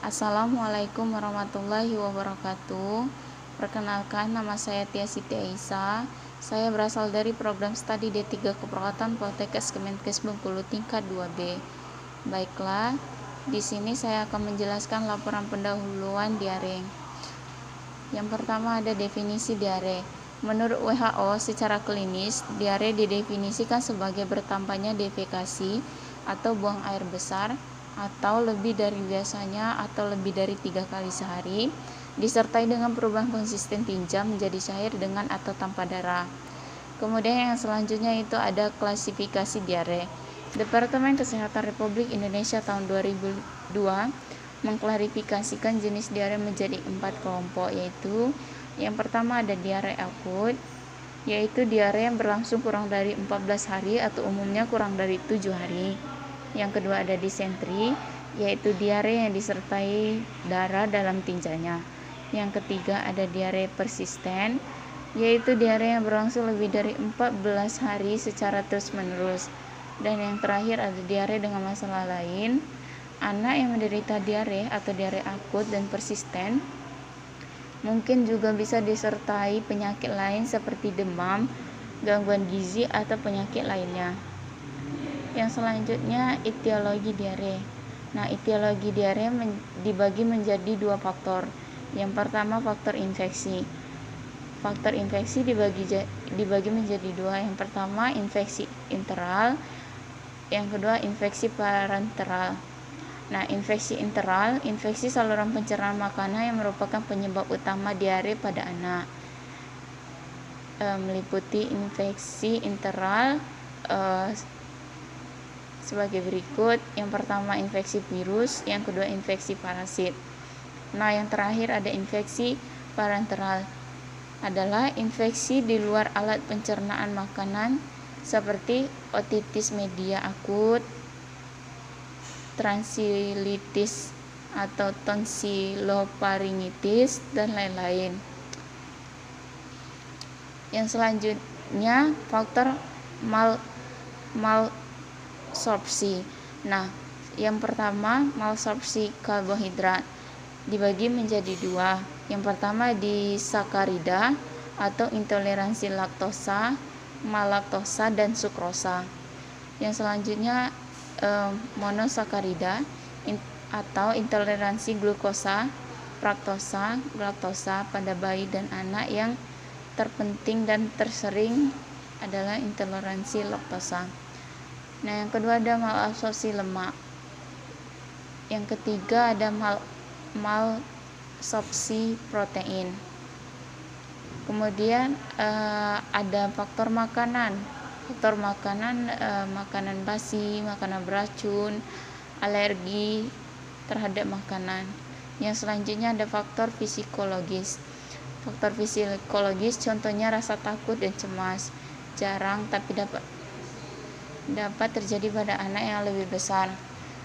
Assalamualaikum warahmatullahi wabarakatuh. Perkenalkan, nama saya Tia Siti Aisyah. Saya berasal dari program studi D3 Keperawatan Poltekkes Kemenkes Bengkulu tingkat 2B. Baiklah, di sini saya akan menjelaskan laporan pendahuluan diare. Yang pertama ada definisi diare. Menurut WHO, secara klinis, diare didefinisikan sebagai bertambahnya defekasi atau buang air besar atau lebih dari biasanya atau lebih dari 3 kali sehari, disertai dengan perubahan konsisten tinja menjadi cair dengan atau tanpa darah. Kemudian yang selanjutnya itu ada klasifikasi diare. Departemen Kesehatan Republik Indonesia tahun 2002 mengklarifikasikan jenis diare menjadi 4 kelompok, yaitu yang pertama ada diare akut, yaitu diare yang berlangsung kurang dari 14 hari atau umumnya kurang dari 7 hari. Yang kedua ada disentri, yaitu diare yang disertai darah dalam tinjanya. Yang ketiga ada diare persisten, yaitu diare yang berlangsung lebih dari 14 hari secara terus-menerus. Dan yang terakhir ada diare dengan masalah lain. Anak yang menderita diare atau diare akut dan persisten mungkin juga bisa disertai penyakit lain seperti demam, gangguan gizi, atau penyakit lainnya. Yang selanjutnya etiologi diare. Nah, etiologi diare dibagi menjadi 2 faktor. Yang pertama faktor infeksi. Faktor infeksi dibagi menjadi 2. Yang pertama infeksi enteral, yang kedua infeksi parenteral. Nah, infeksi enteral, infeksi saluran pencernaan makanan yang merupakan penyebab utama diare pada anak. Meliputi infeksi enteral sebagai berikut. Yang pertama infeksi virus, yang kedua infeksi parasit. Nah, yang terakhir ada infeksi parenteral, adalah infeksi di luar alat pencernaan makanan seperti otitis media akut, transilitis atau tonsilofaringitis, dan lain-lain. Yang selanjutnya faktor malabsorpsi. Nah, yang pertama malabsorpsi karbohidrat dibagi menjadi 2. Yang pertama disakarida atau intoleransi laktosa, malaktosa, dan sukrosa. Yang selanjutnya monosakarida atau intoleransi glukosa, fruktosa, galaktosa pada bayi dan anak. Yang terpenting dan tersering adalah intoleransi laktosa. Nah, yang kedua ada malabsorpsi lemak. Yang ketiga ada malabsorpsi protein. Kemudian ada faktor makanan. Faktor makanan, makanan basi, makanan beracun, alergi terhadap makanan. Yang selanjutnya ada faktor psikologis. Faktor psikologis contohnya rasa takut dan cemas, jarang tapi dapat terjadi pada anak yang lebih besar.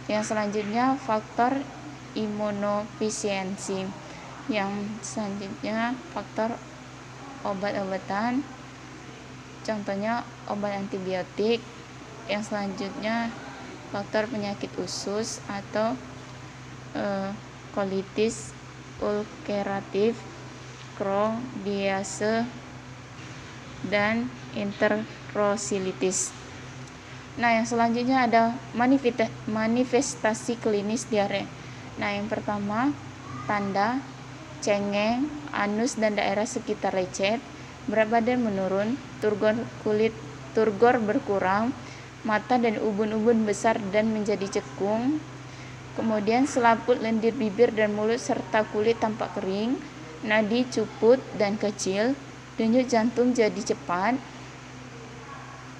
Yang selanjutnya faktor imunofisiensi. Yang selanjutnya faktor obat-obatan, contohnya obat antibiotik. Yang selanjutnya faktor penyakit usus atau kolitis ulceratif, Crohn, diase, dan enterocolitis. Nah, yang selanjutnya ada manifestasi klinis diare. Nah, yang pertama tanda cengeng, anus dan daerah sekitar lecet, berat badan menurun, turgor berkurang, mata dan ubun-ubun besar dan menjadi cekung, kemudian selaput lendir bibir dan mulut serta kulit tampak kering, nadi cuput dan kecil, denyut jantung jadi cepat,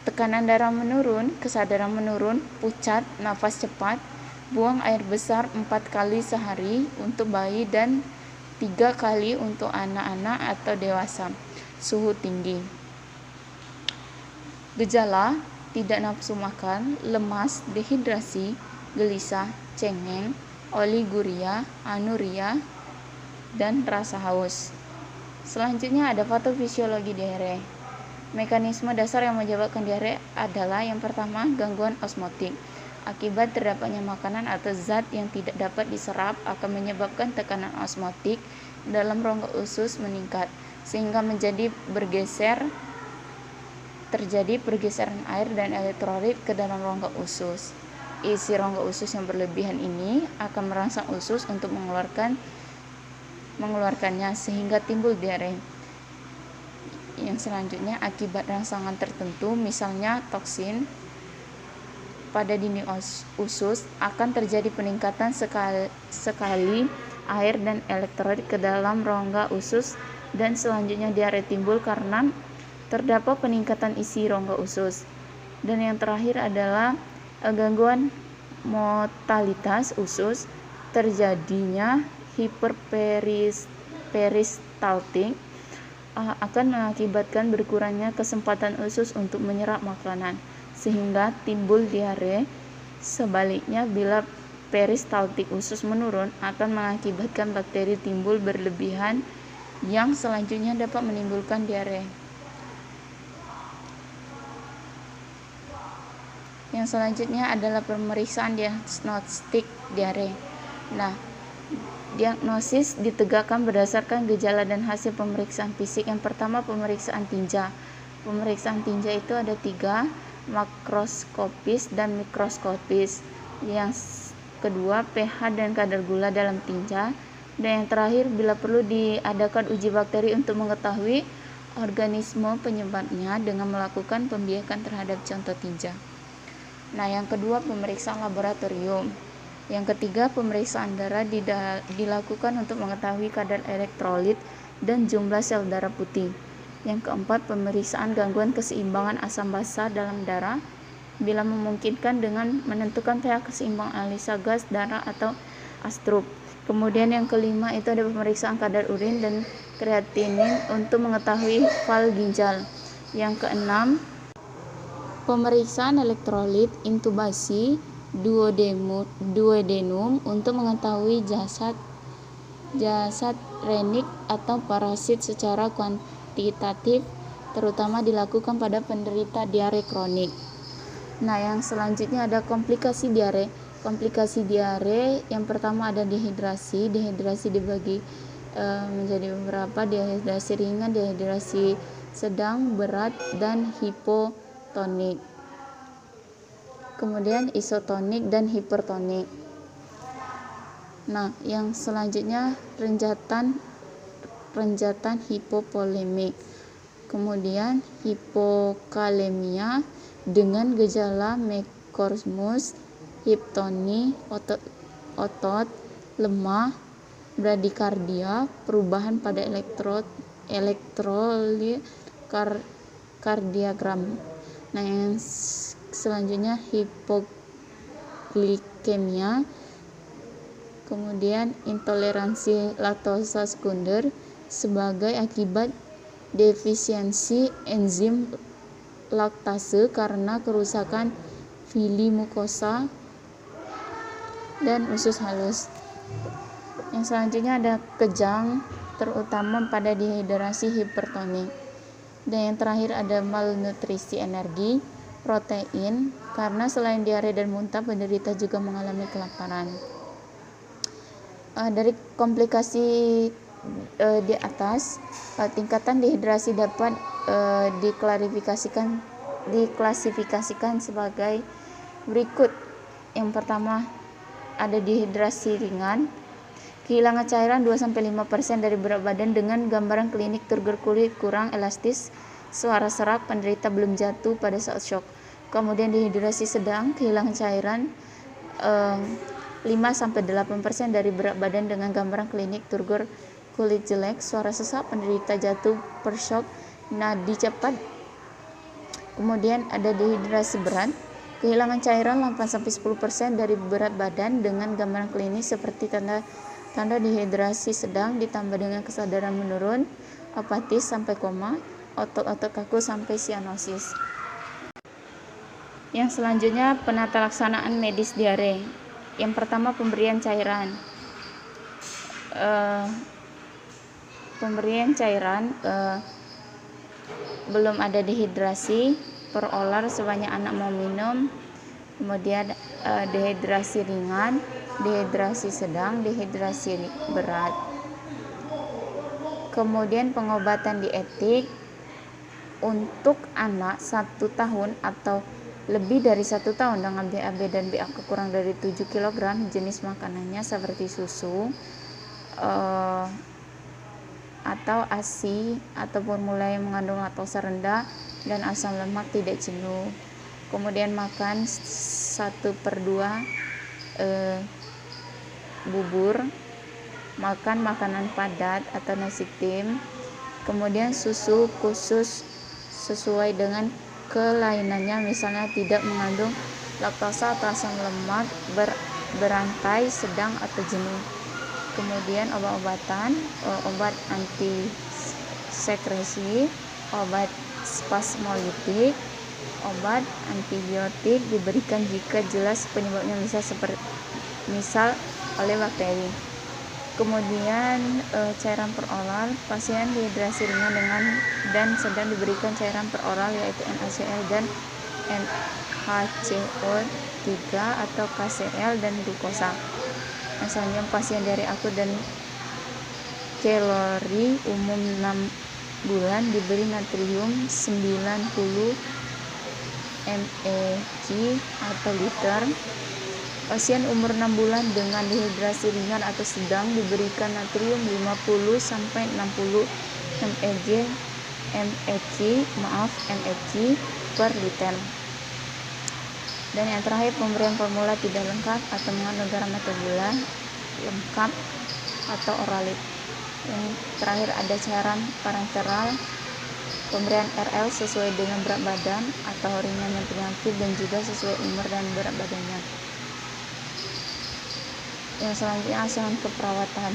tekanan darah menurun, kesadaran menurun, pucat, nafas cepat, buang air besar 4 kali sehari untuk bayi dan 3 kali untuk anak-anak atau dewasa, suhu tinggi. Gejala tidak nafsu makan, lemas, dehidrasi, gelisah, cengeng, oliguria, anuria, dan rasa haus. Selanjutnya ada patofisiologi diare. Mekanisme dasar yang menyebabkan diare adalah yang pertama gangguan osmotik Akibat terdapatnya makanan atau zat yang tidak dapat diserap akan menyebabkan tekanan osmotik dalam rongga usus meningkat, sehingga terjadi pergeseran air dan elektrolit ke dalam rongga usus. Isi rongga usus yang berlebihan ini akan merangsang usus untuk mengeluarkannya sehingga timbul diare. Yang selanjutnya, akibat rangsangan tertentu, misalnya toksin, pada dinding usus akan terjadi peningkatan sekali air dan elektrolit ke dalam rongga usus, dan selanjutnya diare timbul karena terdapat peningkatan isi rongga usus. Dan yang terakhir adalah gangguan motalitas usus, terjadinya hiperperistaltik akan mengakibatkan berkurangnya kesempatan usus untuk menyerap makanan, sehingga timbul diare. Sebaliknya, bila peristaltik usus menurun, akan mengakibatkan bakteri timbul berlebihan yang selanjutnya dapat menimbulkan diare. Yang selanjutnya adalah pemeriksaan diagnostik diare. Nah, diagnosis ditegakkan berdasarkan gejala dan hasil pemeriksaan fisik. Yang pertama, pemeriksaan tinja. Pemeriksaan tinja itu ada 3, makroskopis dan mikroskopis. Yang kedua, pH dan kadar gula dalam tinja. Dan yang terakhir, bila perlu diadakan uji bakteri untuk mengetahui organisme penyebabnya dengan melakukan pembiakan terhadap contoh tinja. Nah, yang kedua, pemeriksaan laboratorium. Yang ketiga, pemeriksaan darah dilakukan untuk mengetahui kadar elektrolit dan jumlah sel darah putih. Yang keempat, pemeriksaan gangguan keseimbangan asam basa dalam darah bila memungkinkan dengan menentukan pH keseimbangan analisa gas darah atau astrup. Kemudian yang kelima itu ada pemeriksaan kadar urin dan kreatinin untuk mengetahui fal ginjal. Yang keenam, pemeriksaan elektrolit, intubasi duodenum untuk mengetahui jasad renik atau parasit secara kuantitatif, terutama dilakukan pada penderita diare kronik. Nah, yang selanjutnya ada komplikasi diare. Komplikasi diare yang pertama ada dehidrasi. Dehidrasi dibagi menjadi beberapa: dehidrasi ringan, dehidrasi sedang, berat, dan hipotonik. Kemudian isotonik dan hipertonik. Nah, yang selanjutnya renjatan hipovolemik. Kemudian hipokalemia dengan gejala mekormus, hipotoni, otot lemah, bradikardia, perubahan pada elektrolit kardiogram. Nah, yang selanjutnya hipoglikemia, kemudian intoleransi laktosa sekunder sebagai akibat defisiensi enzim laktase karena kerusakan fili mukosa dan usus halus. Yang selanjutnya ada kejang, terutama pada dehidrasi hipertonik. Dan yang terakhir ada malnutrisi energi protein, karena selain diare dan muntah, penderita juga mengalami kelaparan. Dari komplikasi di atas, tingkatan dehidrasi dapat diklasifikasikan sebagai berikut. Yang pertama ada dehidrasi ringan, kehilangan cairan 2-5% dari berat badan dengan gambaran klinik turgor kulit, kurang elastis, suara serak, penderita belum jatuh pada saat shock. Kemudian dehidrasi sedang, kehilangan cairan 5-8% dari berat badan dengan gambaran klinik turgor kulit jelek, suara sesak, penderita jatuh per shock, nadi cepat. Kemudian ada dehidrasi berat, kehilangan cairan 8-10% dari berat badan dengan gambaran klinis seperti tanda dehidrasi sedang ditambah dengan kesadaran menurun, apatis sampai koma, otot-otot kaku sampai sianosis. Yang selanjutnya penata laksanaan medis diare. Yang pertama pemberian cairan. Belum ada dehidrasi, per olar sebanyak anak mau minum. Kemudian dehidrasi ringan, dehidrasi sedang, dehidrasi berat. Kemudian pengobatan dietik untuk anak 1 tahun atau lebih dari 1 tahun dengan BAB dan BAK kurang dari 7 kg, jenis makanannya seperti susu atau ASI atau formula yang mengandung laktosa rendah dan asam lemak tidak jenuh. Kemudian makan 1/2 bubur, makan makanan padat atau nasi tim, kemudian susu khusus sesuai dengan kelainannya, misalnya tidak mengandung laktosa atau asam lemak, berantai, sedang atau jenuh. Kemudian obat-obatan, obat anti sekresi, obat spasmolitik, obat antibiotik diberikan jika jelas penyebabnya misal oleh bakteri. Kemudian cairan peroral, pasien dehidrasi ringan dan sedang diberikan cairan peroral yaitu NaCl dan NaCO3 atau KCl dan glukosa. Misalnya pasien diare akut dan kelori umum 6 bulan diberi natrium 90 mg atau liter. Pasien umur 6 bulan dengan dehidrasi ringan atau sedang diberikan natrium 50 sampai 60 mg per liter. Dan yang terakhir, pemberian formula tidak lengkap atau mengandung garam atau gula lengkap atau oralit. Yang terakhir ada cairan parenteral, pemberian RL sesuai dengan berat badan atau ringannya penyakit dan juga sesuai umur dan berat badannya. Yang selanjutnya asuhan keperawatan.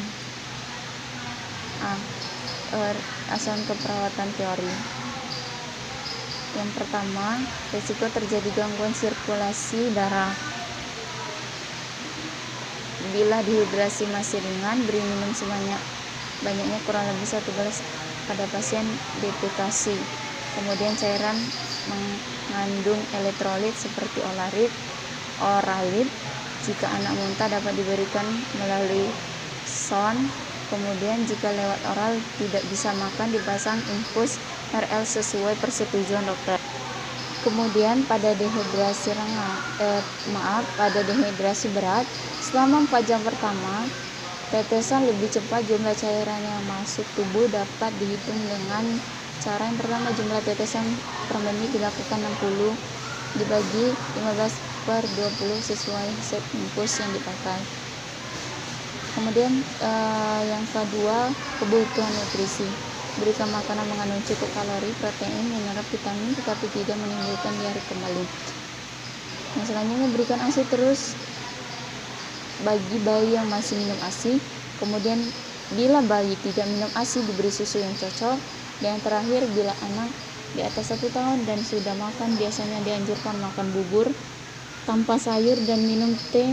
Asuhan keperawatan teori. Yang pertama, risiko terjadi gangguan sirkulasi darah. Bila dehidrasi masih ringan, beri minum banyaknya kurang lebih 1 gelas pada pasien deplikasi. Kemudian cairan mengandung elektrolit seperti oralit. Jika anak muntah dapat diberikan melalui son. Kemudian jika lewat oral tidak bisa makan, dipasang infus RL sesuai persetujuan dokter. Kemudian pada dehidrasi berat, selama 4 jam pertama, tetesan lebih cepat jumlah cairan yang masuk tubuh dapat dihitung dengan cara yang pertama, jumlah tetesan per menit dilakukan 60 dibagi 15/20 sesuai set infus yang dipakai. Kemudian yang kedua, kebutuhan nutrisi. Berikan makanan mengandung cukup kalori, protein, mineral, vitamin, tetapi tidak menimbulkan diare kembali. Yang selanjutnya, berikan ASI terus bagi bayi yang masih minum ASI. Kemudian bila bayi tidak minum ASI, diberi susu yang cocok. Dan yang terakhir, bila anak di atas 1 tahun dan sudah makan, biasanya dianjurkan makan bubur tanpa sayur dan minum teh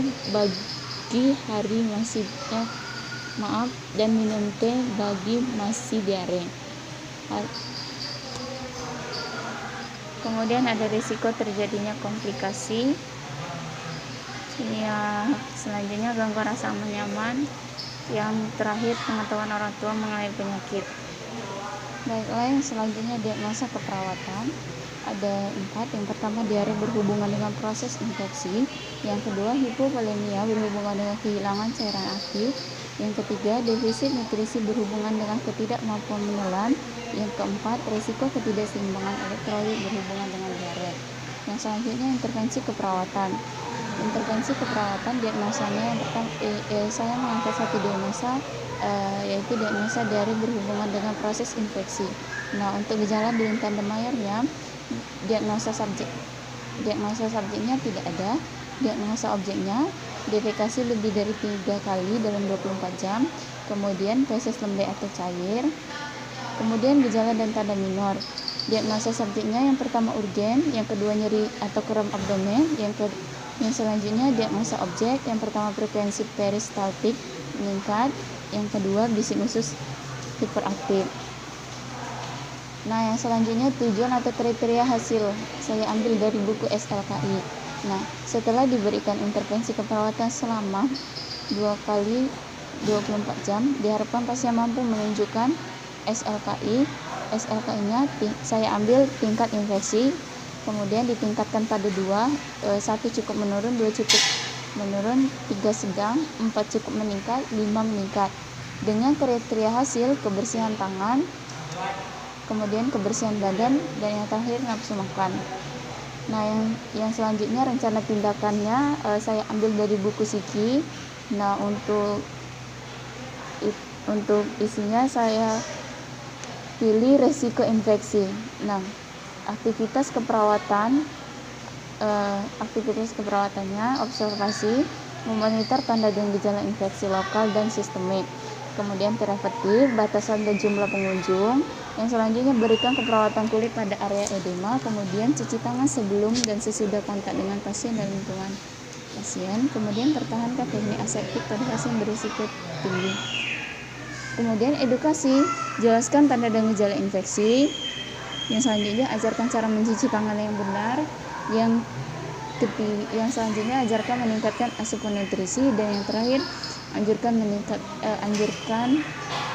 dan minum teh bagi masih diare. Kemudian ada risiko terjadinya komplikasi. Selanjutnya gangguan rasa aman nyaman. Yang terakhir, pengetahuan orang tua mengenai penyakit. Baiklah, yang selanjutnya diagnosa keperawatan. Ada 4. Yang pertama, diare berhubungan dengan proses infeksi. Yang kedua, hipovolemia berhubungan dengan kehilangan cairan aktif. Yang ketiga, defisit nutrisi berhubungan dengan ketidakmampuan menelan. Yang keempat, risiko ketidakseimbangan elektrolit berhubungan dengan diare. Yang selanjutnya, intervensi keperawatan. Intervensi keperawatan, diagnosanya yang pertama, saya mengangkat 1 diagnosa, yaitu diagnosa diare berhubungan dengan proses infeksi. Nah, untuk gejala bilin tanda mayarnya, diagnosa subjeknya tidak ada. Diagnosa objeknya, defekasi lebih dari 3 kali dalam 24 jam. Kemudian feses lembek atau cair. Kemudian gejala dan tanda minor. Diagnosa subjeknya yang pertama urgen, yang kedua nyeri atau kram abdomen, yang selanjutnya diagnosa objek, yang pertama frekuensi peristaltik meningkat, yang kedua bisik usus hiperaktif. Nah, yang selanjutnya tujuan atau kriteria hasil saya ambil dari buku SLKI. Nah, setelah diberikan intervensi keperawatan selama 2 kali 24 jam, diharapkan pasien mampu menunjukkan SLKI. SLKI-nya saya ambil tingkat infeksi, kemudian ditingkatkan pada 2, 1 cukup menurun, 2 cukup menurun, 3 sedang, 4 cukup meningkat, 5 meningkat. Dengan kriteria hasil kebersihan tangan, kemudian kebersihan badan, dan yang terakhir nafsu makan. Nah, yang selanjutnya rencana tindakannya saya ambil dari buku Siki. Nah, untuk isinya saya pilih resiko infeksi. Nah, aktivitas keperawatannya observasi, memonitor tanda dan gejala infeksi lokal dan sistemik, kemudian terapeutik, batasan dan jumlah pengunjung. Yang selanjutnya berikan keperawatan kulit pada area edema, kemudian cuci tangan sebelum dan sesudah kontak dengan pasien dan lingkungan pasien, kemudian pertahankan teknik aseptik pada pasien berisiko tinggi. Kemudian edukasi, jelaskan tanda dan gejala infeksi. Yang selanjutnya ajarkan cara mencuci tangan yang benar. Yang selanjutnya ajarkan meningkatkan asupan nutrisi, dan yang terakhir anjurkan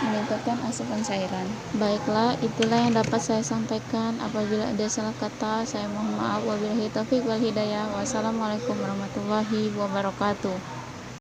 meningkatkan asupan cairan. Baiklah, itulah yang dapat saya sampaikan. Apabila ada salah kata, saya mohon maaf. Wabillahi taufiq wal hidayah. Wassalamualaikum warahmatullahi wabarakatuh.